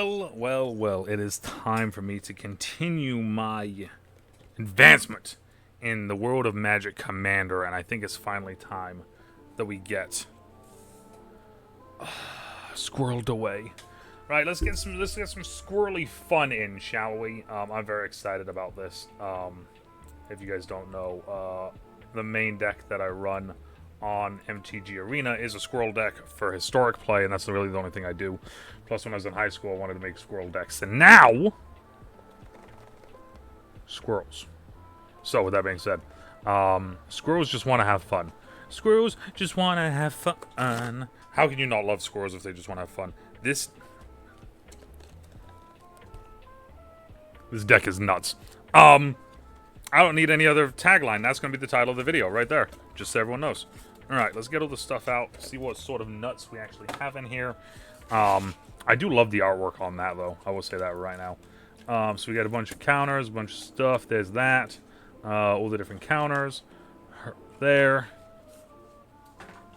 Well, it is time for me to continue my advancement in the world of Magic Commander, and I think it's finally time that we get squirreled away. Right, let's get some squirrely fun in, shall we? I'm very excited about this. If you guys don't know, the main deck that I run on MTG Arena is a Squirrel Deck for historic play, and that's really the only thing I do. Plus, when I was in high school, I wanted to make Squirrel Decks, and now Squirrels. So, with that being said, Squirrels just want to have fun. Squirrels just want to have fun. How can you not love squirrels if they just want to have fun? This deck is nuts. I don't need any other tagline. That's going to be the title of the video right there. Just so everyone knows. Alright, let's get all the stuff out. See what sort of nuts we actually have in here. I do love the artwork on that, though. I will say that right now. So we got a bunch of counters, a bunch of stuff. There's that. All the different counters. There.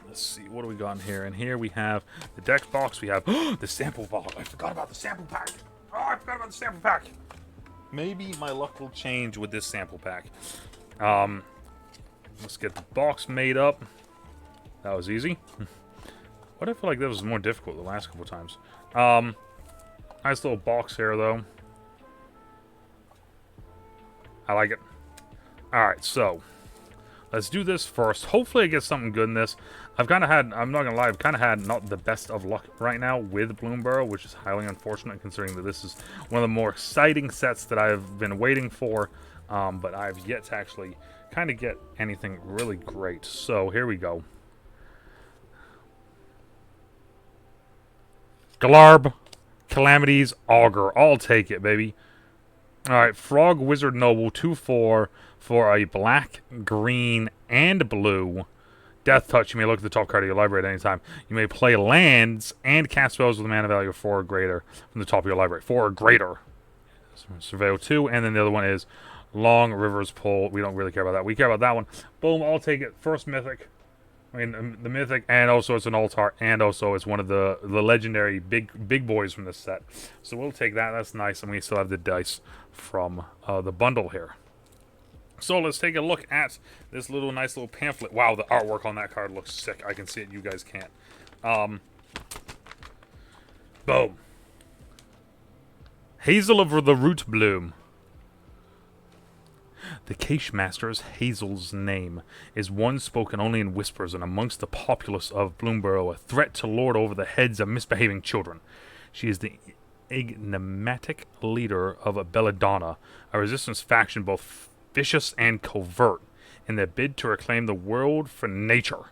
Let's see. What do we got in here? In here we have the deck box. We have the sample box. I forgot about the sample pack. Oh, I forgot about the sample pack. Maybe my luck will change with this sample pack. Let's get the box made up. That was easy. Why do I feel like that was more difficult the last couple times? Nice little box here, though. I like it. Alright, so let's do this first. Hopefully I get something good in this. I've kind of had, I'm not going to lie, I've kind of had not the best of luck right now with Bloomburrow, which is highly unfortunate considering that this is one of the more exciting sets that I've been waiting for. But I've yet to actually kind of get anything really great. So here we go. Glarb, Calamities, Augur. I'll take it, baby. Alright, Frog Wizard Noble 2/4 for a black, green, and blue. Death Touch. You may look at the top card of your library at any time. You may play lands and cast spells with a mana value of 4 or greater from the top of your library. 4 or greater. Surveil 2, and then the other one is Long Rivers Pull. We don't really care about that. We care about that one. Boom, I'll take it. First Mythic. I mean, the Mythic, and also it's an Altar, and also it's one of the legendary big boys from this set. So we'll take that. That's nice, and we still have the dice from the bundle here. So let's take a look at this nice little pamphlet. Wow, the artwork on that card looks sick. I can see it. You guys can't. Boom. Hazel of the Root Bloom. The Cache Master's Hazel's name is one spoken only in whispers and amongst the populace of Bloomburrow, a threat to lord over the heads of misbehaving children. She is the enigmatic leader of Belladonna, a resistance faction both vicious and covert, in their bid to reclaim the world for nature.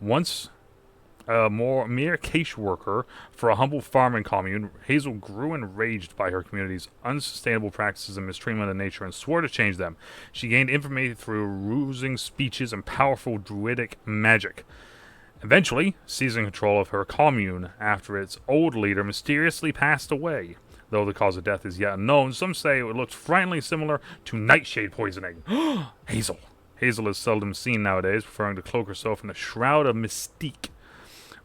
Once a mere cache worker for a humble farming commune, Hazel grew enraged by her community's unsustainable practices and mistreatment of nature and swore to change them. She gained infamy through rousing speeches and powerful druidic magic, eventually seizing control of her commune after its old leader mysteriously passed away. Though the cause of death is yet unknown, some say it looked frighteningly similar to nightshade poisoning. Hazel. Hazel is seldom seen nowadays, preferring to cloak herself in a shroud of mystique.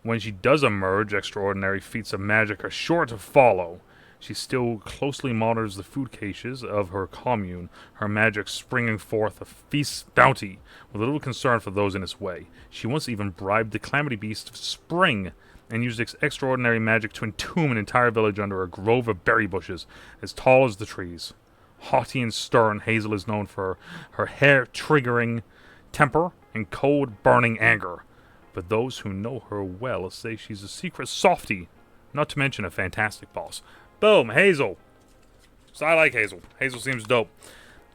When she does emerge, extraordinary feats of magic are sure to follow. She still closely monitors the food caches of her commune, her magic springing forth a feast bounty, with little concern for those in its way. She once even bribed the Calamity Beast of Spring, and used extraordinary magic to entomb an entire village under a grove of berry bushes, as tall as the trees. Haughty and stern, Hazel is known for her hair-triggering temper and cold, burning anger. But those who know her well say she's a secret softie, not to mention a fantastic boss. Boom, Hazel. So I like Hazel. Hazel seems dope.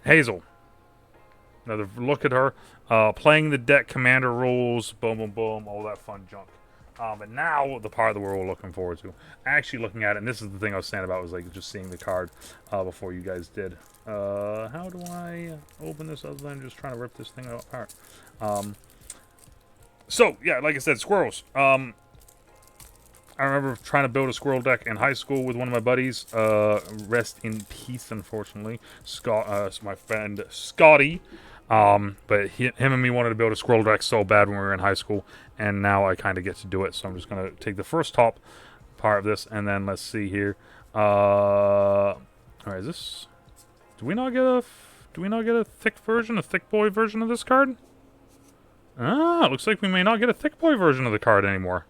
Hazel. Another look at her. Playing the deck, commander rules, boom, boom, boom, all that fun junk. But now, the part that we're all looking forward to. Actually looking at it, and this is the thing I was saying about, was like just seeing the card before you guys did. How do I open this other than just trying to rip this thing apart? So, yeah, like I said, squirrels. I remember trying to build a squirrel deck in high school with one of my buddies. Rest in peace, unfortunately. My friend Scotty. But him and me wanted to build a squirrel deck so bad when we were in high school, and now I kind of get to do it. So I'm just going to take the first top, part of this. And then let's see here. Alright, is this... Do we not get a thick version, a thick boy version of this card? Ah, looks like we may not get a thick boy version of the card anymore.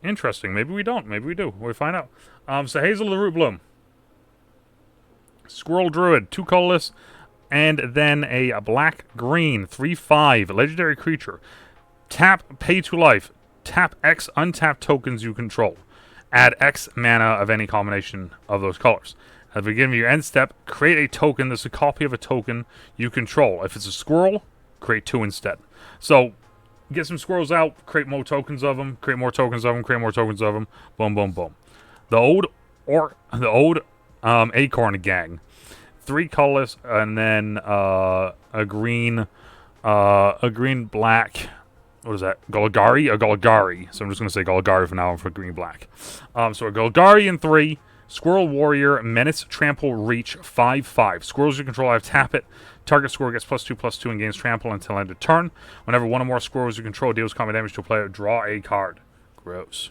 Interesting. Maybe we don't. Maybe we do. We'll find out. So Hazel the Root Bloom. Squirrel Druid, 2 colorless, and then a black-green, 3/5, legendary creature. Tap, pay to life. Tap X untap tokens you control. Add X mana of any combination of those colors. At the beginning of your end step, create a token that's a copy of a token you control. If it's a squirrel, create 2 instead. So, get some squirrels out, create more tokens of them, create more tokens of them, create more tokens of them. Boom, boom, boom. The old Acorn Gang. 3 colorless, and then a green black. What is that? Golgari? A Golgari. So I'm just going to say Golgari for now for green black. So a Golgari in 3. Squirrel Warrior, Menace, Trample, Reach, 5/5. Squirrels you control have tap it. Target squirrel gets +2/+2 and gains trample until end of turn. Whenever one or more squirrels you control deals combat damage to a player, draw a card. Gross.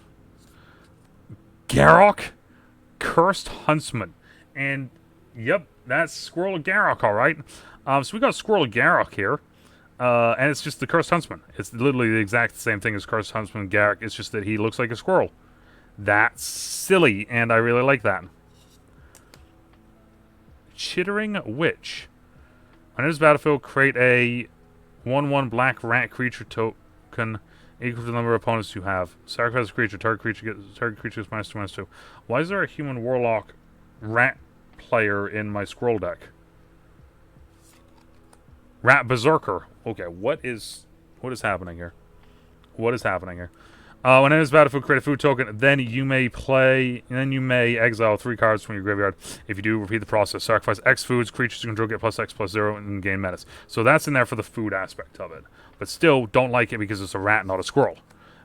Garrock, Cursed Huntsman. And, yep, that's Squirrel Garrock, alright. So we got Squirrel Garrock here. And it's just the Cursed Huntsman. It's literally the exact same thing as Cursed Huntsman Garrock. It's just that he looks like a squirrel. That's silly, and I really like that. Chittering Witch. On this battlefield, create a 1/1 black rat creature token equal to the number of opponents you have. Sacrifice a creature. Target creature gets -2/-2. Why is there a human warlock rat player in my Squirrel deck? Rat Berserker. Okay, what is happening here? What is happening here? When in this battlefield, create a food token. Then you may exile 3 cards from your graveyard. If you do, repeat the process. Sacrifice X foods. Creatures you control get +X/+0 and gain menace. So that's in there for the food aspect of it. But still, don't like it because it's a rat, not a squirrel.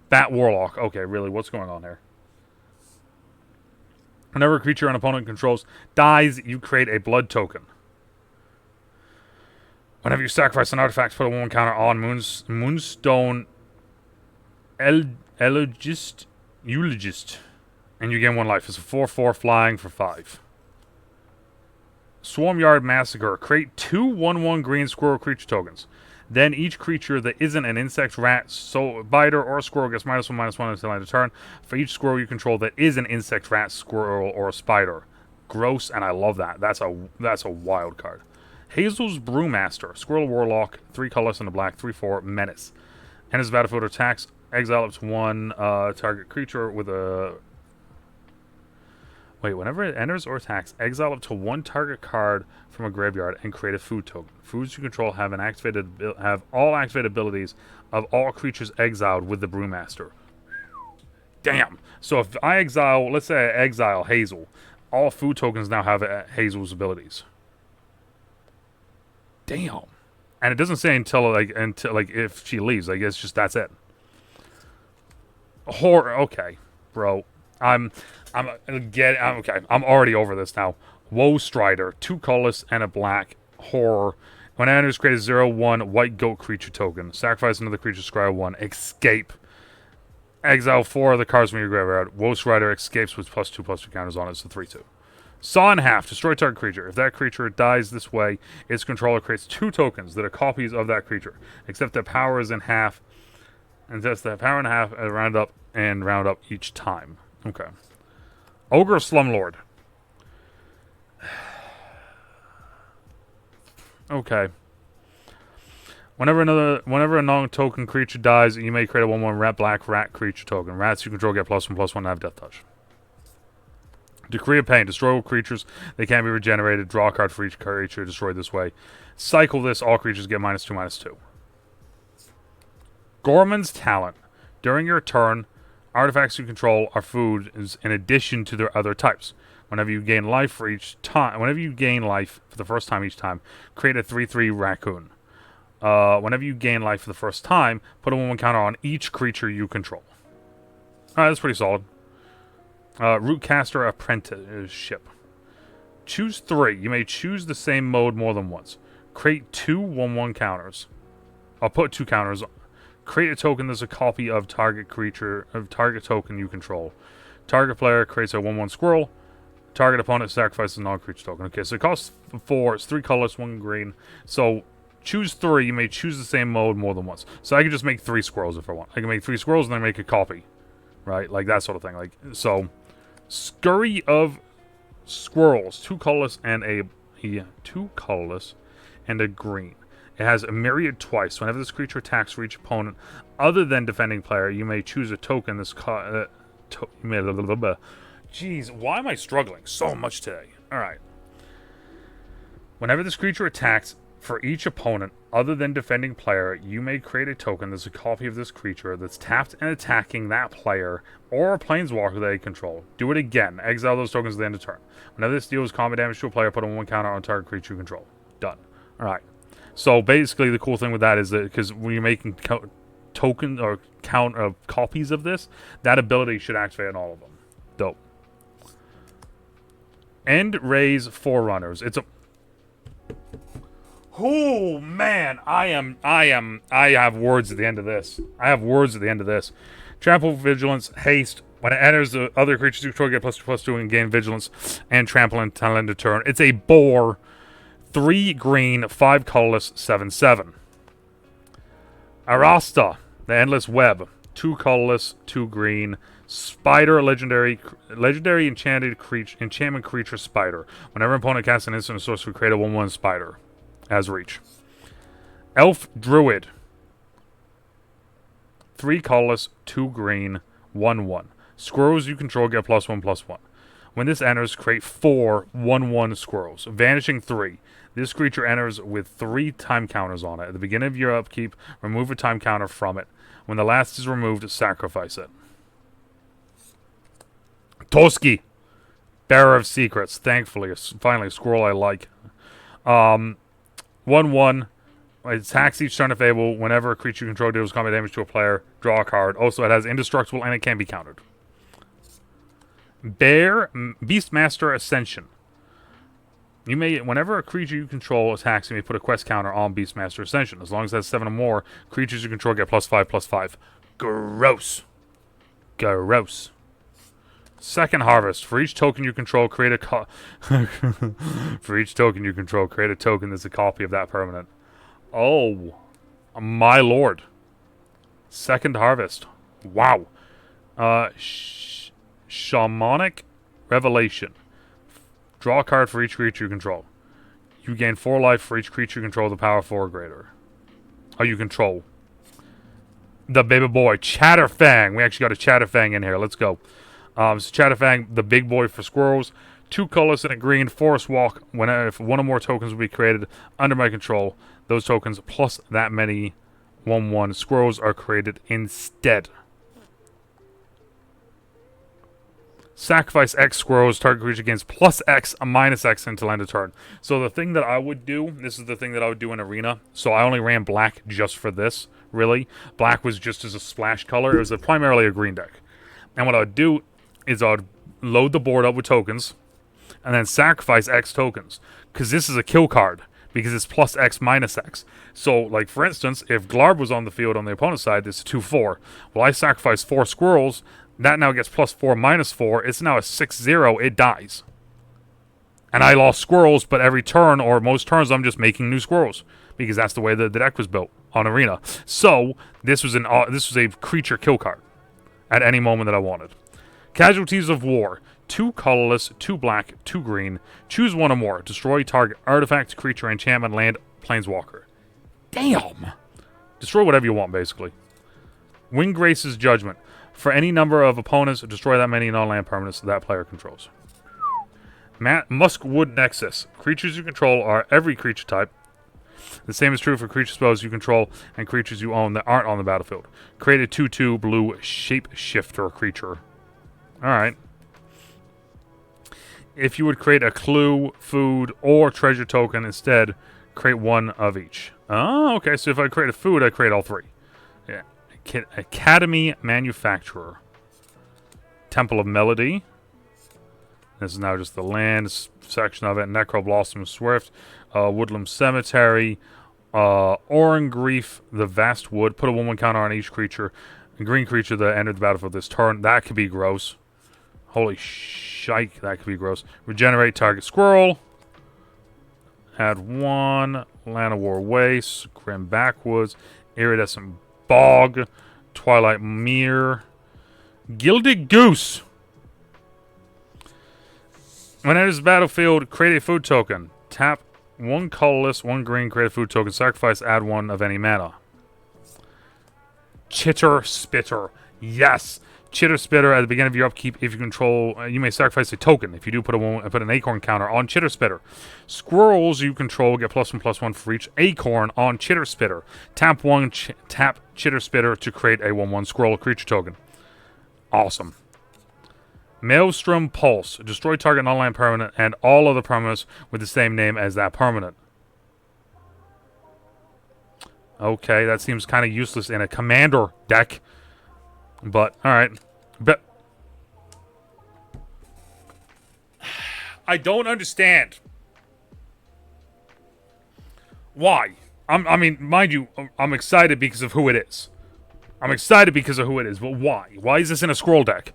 Bat Warlock. Okay, really, what's going on here? Whenever a creature an opponent controls dies, you create a blood token. Whenever you sacrifice an artifact, put a 1 counter on Moonstone Eulogist, and you gain 1 life. It's a 4/4 flying for 5. Swarmyard Massacre. Create 2 1/1 green squirrel creature tokens. Then each creature that isn't an insect, rat, biter, or squirrel gets -1/-1 until end of turn. For each squirrel you control that is an insect, rat, squirrel, or a spider. Gross, and I love that. That's a wild card. Hazel's Brewmaster. Squirrel Warlock. 3 colors and a black. 3/4 menace. And as battlefield attacks, exile up to 1 target creature with a... Wait, whenever it enters or attacks, exile up to 1 target card from a graveyard and create a food token. Foods you control have all activated abilities of all creatures exiled with the Brewmaster. Damn! So if I exile, let's say I exile Hazel, all food tokens now have Hazel's abilities. Damn! And it doesn't say until if she leaves. Like, it's just that's it. Horror. Okay, bro. I'm already over this now. Woe Strider, 2 colorless and a black. Horror. When it enters, create a 0/1 white goat creature token. Sacrifice another creature, scry 1. Escape. Exile 4 of the cards from your graveyard. Woe Strider escapes with +2/+2 counters on it, so 3/2. Saw in half. Destroy target creature. If that creature dies this way, its controller creates 2 tokens that are copies of that creature, except their power is in half. And that's the power in half and round up each time. Okay. Ogre Slumlord. Okay. Whenever a non-token creature dies, you may create a 1/1 black rat creature token. Rats you control get +1/+1 and have Death Touch. Decree of Pain. Destroy all creatures. They can't be regenerated. Draw a card for each creature destroyed this way. Cycle this. All creatures get -2/-2. Gorman's Talent. During your turn, artifacts you control are food in addition to their other types. Whenever you gain life for the first time each time, create a 3/3 raccoon. Whenever you gain life for the first time, put a 1/1 counter on each creature you control. Alright, that's pretty solid. Rootcaster Apprenticeship. Choose 3. You may choose the same mode more than once. Create 2 1/1 counters. I'll put 2 counters. Create a token that's a copy of target token you control. Target player creates a 1/1 squirrel. Target opponent sacrifices a non-creature token. Okay, so it costs 4. It's 3 colors, 1 green. So choose 3. You may choose the same mode more than once. So I can just make 3 squirrels if I want. I can make 3 squirrels and then make a copy. Right? Like that sort of thing. Like so, Scurry of Squirrels. 2 colors and a... Yeah, 2 colors and a green. It has a myriad twice. Whenever this creature attacks for each opponent other than defending player, you may choose a token. Jeez, why am I struggling so much today? Alright. Whenever this creature attacks for each opponent other than defending player, you may create a token that's a copy of this creature that's tapped and attacking that player or a planeswalker that they control. Do it again. Exile those tokens at the end of turn. Whenever this deals combat damage to a player, put a 1 counter on target creature you control. Done. Alright. So basically the cool thing with that is that because when you're making token or count of copies of this, that ability should activate on all of them. Dope. End Raise Forerunners. It's a... Oh man, I have words at the end of this. Trample Vigilance, Haste. When it enters, the other creatures you control get +2/+2 and gain Vigilance and Trample until end of turn. It's a boar. 3 green, 5 colorless, 7/7. Arasta, the Endless Web. 2 colorless, 2 green. Spider, legendary enchantment creature spider. Whenever an opponent casts an instant or sorcery, create a 1/1 spider. As reach. Elf Druid. 3 colorless, 2 green, 1/1. Squirrels you control get +1/+1. When this enters, create 4 1/1 squirrels. Vanishing 3. This creature enters with 3 time counters on it. At the beginning of your upkeep, remove a time counter from it. When the last is removed, sacrifice it. Toski. Bearer of Secrets. Thankfully, finally a squirrel I like. 1/1. It attacks each turn if able. Whenever a creature you control deals combat damage to a player, draw a card. Also, it has indestructible and it can be countered. Beastmaster Ascension. You may, whenever a creature you control attacks, you may put a quest counter on Beastmaster Ascension. As long as it has 7 or more, creatures you control get +5/+5. Gross. Gross. Second Harvest. For each token you control, create a create a token that's a copy of that permanent. Oh, my lord. Second Harvest. Wow. Shamanic Revelation. Draw a card for each creature you control. You gain 4 life for each creature you control, the power 4 or greater. Oh, you control. The baby boy. Chatterfang. We actually got a Chatterfang in here. Let's go. So Chatterfang, the big boy for squirrels. 2 colors and a green. Forest Walk. If 1 or more tokens will be created under my control, those tokens plus that many 1/1 squirrels are created instead. Sacrifice X squirrels. Target creature gains +X, a -X until end of turn. So the thing that I would do, this is the thing that I would do in Arena. So I only ran black just for this, really. Black was just as a splash color. It was primarily a green deck. And what I would do is I would load the board up with tokens and then sacrifice X tokens. Because this is a kill card. Because it's +X, -X. So, like, for instance, if Glarb was on the field on the opponent's side, this is 2/4. Well, I sacrifice 4 squirrels. That now gets +4, -4. It's now a 6/0. It dies. And I lost squirrels, but every turn, or most turns, I'm just making new squirrels. Because that's the way the deck was built on Arena. So, this was a creature kill card. At any moment that I wanted. Casualties of War. 2 colorless, 2 black, 2 green. Choose 1 or more. Destroy target artifact, creature, enchantment, land, planeswalker. Damn! Destroy whatever you want, basically. Windgrace's Judgment. For any number of opponents, destroy that many non-land permanents that player controls. Muskwood Nexus. Creatures you control are every creature type. The same is true for creature spells you control and creatures you own that aren't on the battlefield. Create a 2/2 blue shapeshifter creature. Alright. If you would create a clue, food, or treasure token instead, create 1 of each. Oh, okay. So if I create a food, I create all 3. Yeah. Academy Manufacturer. Temple of Melody. This is now just the land section of it. Necroblossom Swift. Woodland Cemetery. Orangreef, the Vast Wood. Put a 1/1 counter on each creature. A green creature that entered the battlefield this turn. That could be gross. Holy shike, that could be gross. Regenerate target squirrel. Add 1. Land of War Waste. Grim Backwoods. Iridescent Bog. Twilight Mere. Gilded Goose. When it enters the battlefield, create a food token. Tap 1 colorless, 1 green, create a food token. Sacrifice, add 1 of any mana. Chitter Spitter. Yes! Chitter Spitter, at the beginning of your upkeep, if you control, you may sacrifice a token. If you do, put an acorn counter on Chitter Spitter. Squirrels you control get +1/+1 for each acorn on Chitter Spitter. Tap 1, tap Chitter Spitter to create a 1/1 squirrel creature token. Awesome. Maelstrom Pulse. Destroy target non-land permanent and all other permanents with the same name as that permanent. Okay, that seems kind of useless in a commander deck. But, alright. But I don't understand. Why? I mean, mind you, I'm excited because of who it is. I'm excited because of who it is, but why? Why is this in a Squirrel deck?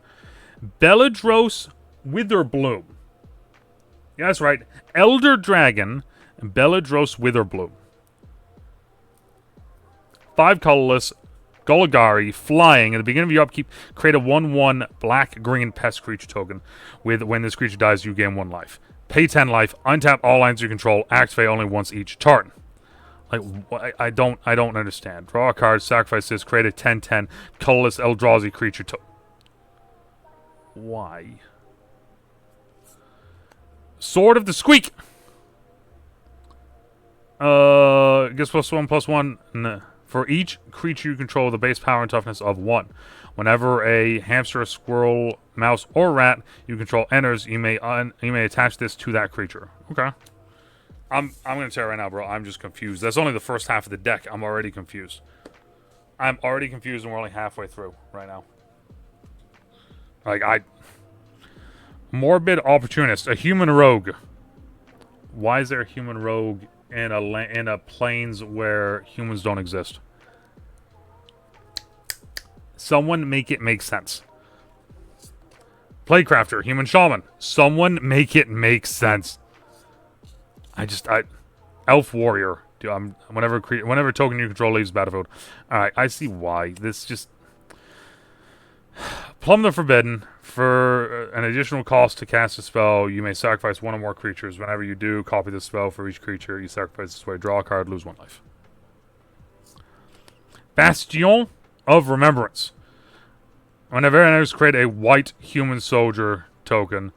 Beledros Witherbloom. Yeah, that's right. Elder Dragon, Beledros Witherbloom. 5 colorless, Golgari, flying. At the beginning of your upkeep, create a 1/1 black-green pest creature token. When this creature dies, you gain 1 life. Pay 10 life, untap all lands you control, activate only once each turn. Like, I don't understand. Draw a card, sacrifice this, create a 10/10 colorless Eldrazi creature token. Why? Sword of the Squeak! Gets +1/+1. Nah. For each creature you control with a base power and toughness of 1. Whenever a hamster, squirrel, mouse, or rat you control enters, you may attach this to that creature. Okay. I'm gonna tell you right now, bro. I'm just confused. That's only the first half of the deck. I'm already confused. I'm already confused, and we're only halfway through right now. Like, Morbid Opportunist, a human rogue. Why is there a human rogue in a plains where humans don't exist? Someone make it make sense. Playcrafter, human shaman. Someone make it make sense. Elf warrior. Dude, whenever token you control leaves the battlefield. Alright, I see why. This just... Plumb the Forbidden. For an additional cost to cast a spell, you may sacrifice 1 or more creatures. Whenever you do, copy the spell for each creature you sacrifice this way. Draw a card, lose 1 life. Bastion of Remembrance. Whenever it enters, create a white human soldier token.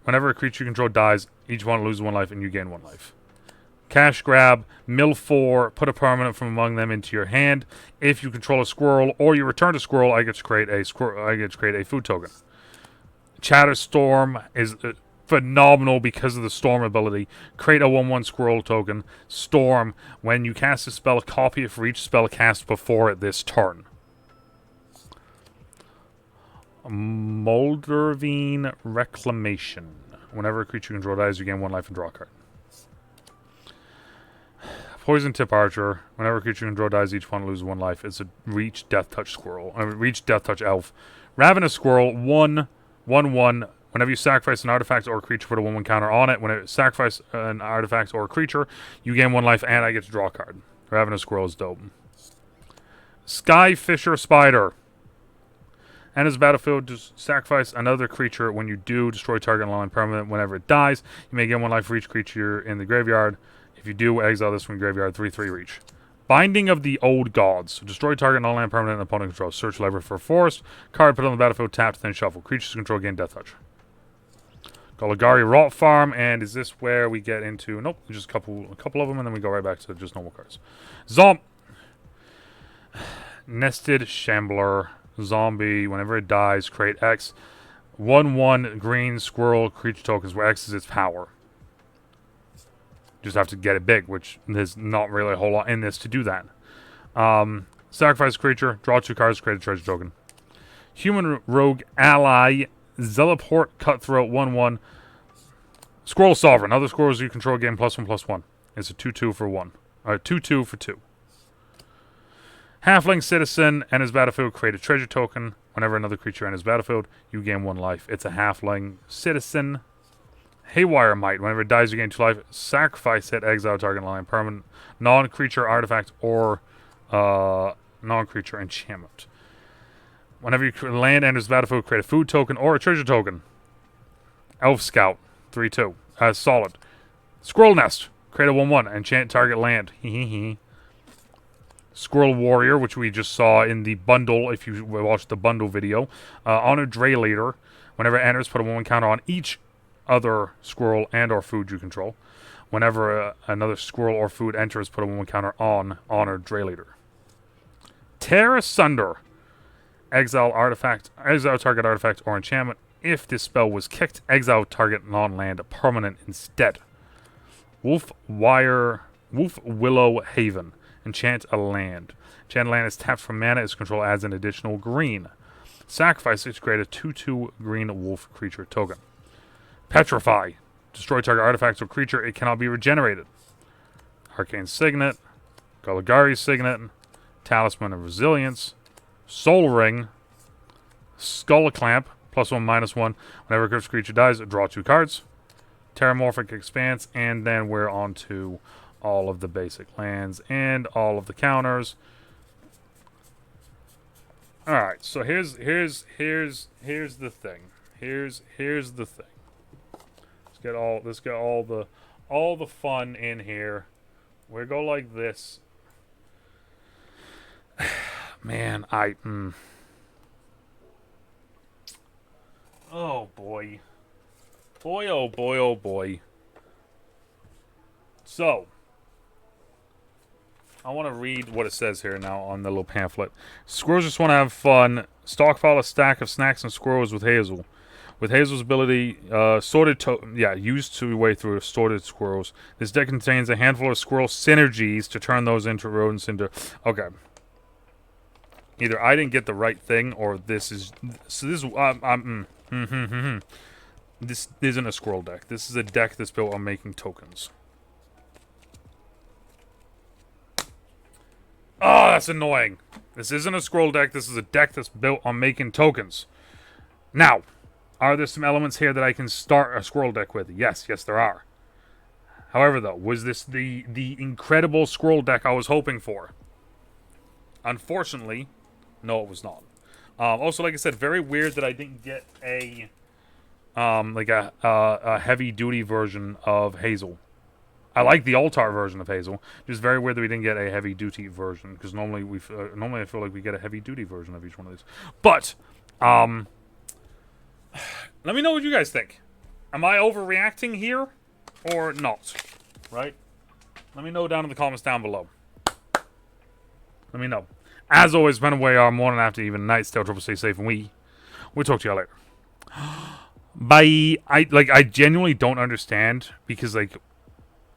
Whenever a creature you control dies, each one loses 1 life and you gain 1 life. Cash grab, mill 4, put a permanent from among them into your hand. If you control a squirrel or you return to squirrel, I get to create a food token. Chatterstorm is phenomenal because of the storm ability. Create a 1/1 squirrel token. Storm. When you cast a spell, copy it for each spell cast before it this turn. Moldervine Reclamation. Whenever a creature you control dies, you gain 1 life and draw a card. Poison Tip Archer. Whenever a creature you control dies, each one loses 1 life. It's a Reach Death Touch Squirrel. Reach Death Touch Elf. Ravenous Squirrel. 1/1. Whenever you sacrifice an artifact or a creature, put a 1/1 counter on it. When it sacrifice an artifact or a creature, you gain 1 life and I get to draw a card. Ravenous Squirrel is dope. Skyfisher Spider. And as battlefield, just sacrifice another creature. When you do, destroy target non-land permanent. Whenever it dies, you may gain 1 life for each creature in the graveyard. If you do, exile this from graveyard. 3/3 reach. Binding of the Old Gods. Destroy target non-land permanent and opponent control. Search lever for forest. Card put on the battlefield, tapped, then shuffle. Creatures control gain Death Touch. Golgari Rot Farm, and is this where we get into... Nope, just a couple of them, and then we go right back to just normal cards. Nested Shambler. Zombie. Whenever it dies, create X. 1/1 green squirrel creature tokens where X is its power. Just have to get it big, which there's not really a whole lot in this to do that. Sacrifice a creature, draw 2 cards, create a treasure token. Human Rogue Ally, Zealoport Cutthroat, 1/1. Squirrel Sovereign. Other squirrels you control gain +1/+1. It's a 2/2 for 1. 2/2 for 2. Halfling Citizen and his battlefield create a treasure token. Whenever another creature enters battlefield, you gain 1 life. It's a halfling citizen. Haywire Might. Whenever it dies, you gain 2 life. Sacrifice it. Exile target line. Permanent. Non-creature artifact or non-creature enchantment. Whenever your land enters battlefield, create a food token or a treasure token. Elf Scout. 3/2. Solid. Squirrel Nest. Create a 1/1. Enchant target land. Squirrel Warrior, which we just saw in the bundle, if you watched the bundle video. Honor Dray Leader. Whenever it enters, put a 1/1 counter on each other squirrel and or food you control. Whenever another squirrel or food enters, put a 1/1 counter on Honor Dray Leader. Tear Asunder. Exile target artifact or enchantment. If this spell was kicked, exile target non-land permanent instead. Wolf Willow Haven. Enchant a land. Enchant land is tapped for mana. Its control adds an additional green. Sacrifice it to create a 2/2 green wolf creature token. Petrify. Destroy target artifact or creature. It cannot be regenerated. Arcane Signet. Golgari Signet. Talisman of Resilience. Soul Ring. Skull Clamp. +1/-1. Whenever a creature dies, draw 2 cards. Terramorphic Expanse. And then we're on to all of the basic lands and all of the counters. Alright, so here's the thing. Here's the thing. Let's get all the fun in here. We go like this. Man, oh boy. Boy, oh boy, oh boy. So, I want to read what it says here now on the little pamphlet. Squirrels just want to have fun. Stockpile a stack of snacks and squirrels with Hazel. With Hazel's ability, used to way through sorted squirrels. This deck contains a handful of squirrel synergies to turn those into rodents into... Okay. Either I didn't get the right thing, or this is... So this is... This isn't a squirrel deck. This is a deck that's built on making tokens. Oh, that's annoying. This isn't a squirrel deck. This is a deck that's built on making tokens. Now, are there some elements here that I can start a squirrel deck with? Yes, there are. However, though, was this the incredible squirrel deck I was hoping for? Unfortunately, no, it was not. Also, like I said, very weird that I didn't get a heavy-duty version of Hazel. I like the Altar version of Hazel. Just very weird that we didn't get a heavy-duty version, because normally I feel like we get a heavy-duty version of each one of these. But let me know what you guys think. Am I overreacting here or not? Right? Let me know down in the comments down below. Let me know. As always, spend away our morning, after even night. Stay triple, stay safe, and we'll talk to y'all later. Bye. I genuinely don't understand, because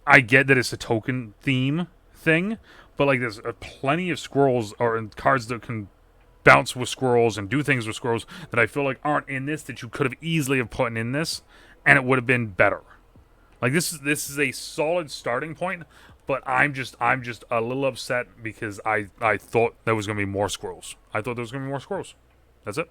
I get that it's a token theme thing, but there's plenty of squirrels or cards that can bounce with squirrels and do things with squirrels that I feel like aren't in this, that you could have easily have put in this, and it would have been better. This is a solid starting point, but I'm just a little upset because I thought there was gonna be more squirrels. That's it.